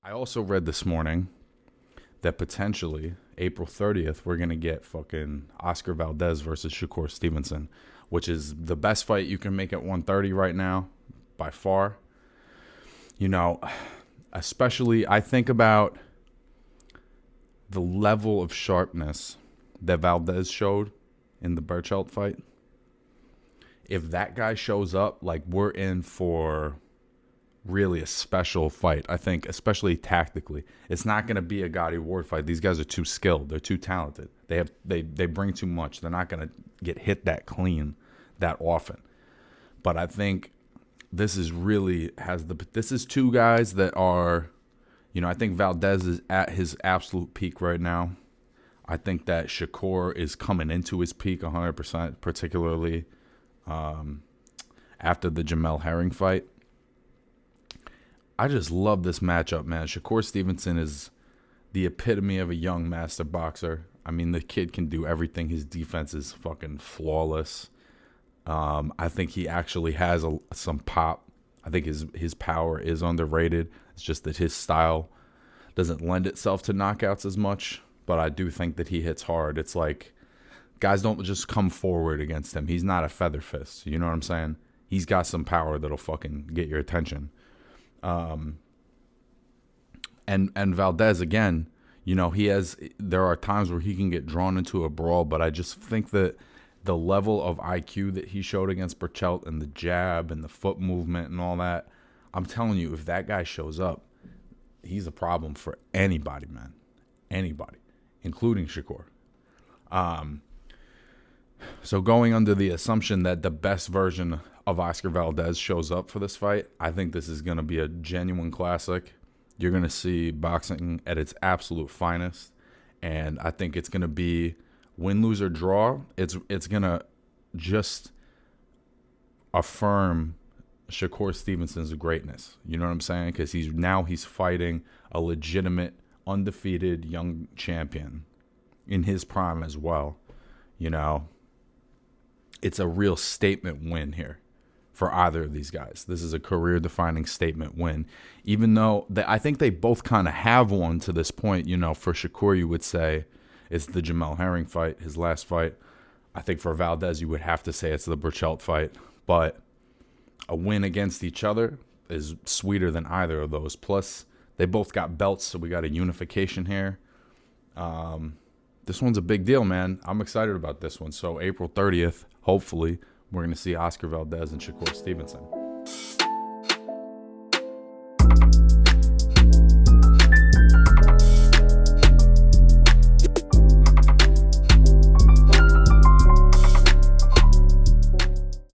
I also read this morning that potentially April 30th, we're going to get fucking Oscar Valdez versus Shakur Stevenson, which is the best fight you can make at 130 right now by far. You know, especially I think about the level of sharpness that Valdez showed in the Burchelt fight. If that guy shows up, like, we're in for really a special fight, I think, especially tactically. It's not going to be a Gotti Ward fight. These guys are too skilled. They're too talented. They bring too much. They're not going to get hit that clean that often. But I think this is two guys that are, I think Valdez is at his absolute peak right now. I think that Shakur is coming into his peak 100%, particularly after the Jamel Herring fight. I just love this matchup, man. Shakur Stevenson is the epitome of a young master boxer. I mean, the kid can do everything. His defense is fucking flawless. I think he actually has some pop. I think his power is underrated. It's just that his style doesn't lend itself to knockouts as much, but I do think that he hits hard. It's like guys don't just come forward against him. He's not a feather fist. You know what I'm saying? He's got some power that'll fucking get your attention. And Valdez, again, there are times where he can get drawn into a brawl, but I just think that the level of IQ that he showed against Burchelt and the jab and the foot movement and all that, I'm telling you, if that guy shows up, he's a problem for anybody, man. Anybody, including Shakur. So going under the assumption that the best version of Oscar Valdez shows up for this fight, I think this is going to be a genuine classic. You're going to see boxing at its absolute finest, and I think it's going to be win, lose, or draw. It's going to just affirm Shakur Stevenson's greatness. You know what I'm saying? Because he's fighting a legitimate, undefeated young champion in his prime as well. It's a real statement win here for either of these guys. This is a career-defining statement win. Even though I think they both kind of have one to this point. For Shakur, you would say it's the Jamel Herring fight, his last fight. I think for Valdez, you would have to say it's the Burchelt fight. But a win against each other is sweeter than either of those. Plus, they both got belts, so we got a unification here. This one's a big deal, man. I'm excited about this one. So April 30th, hopefully, we're going to see Oscar Valdez and Shakur Stevenson.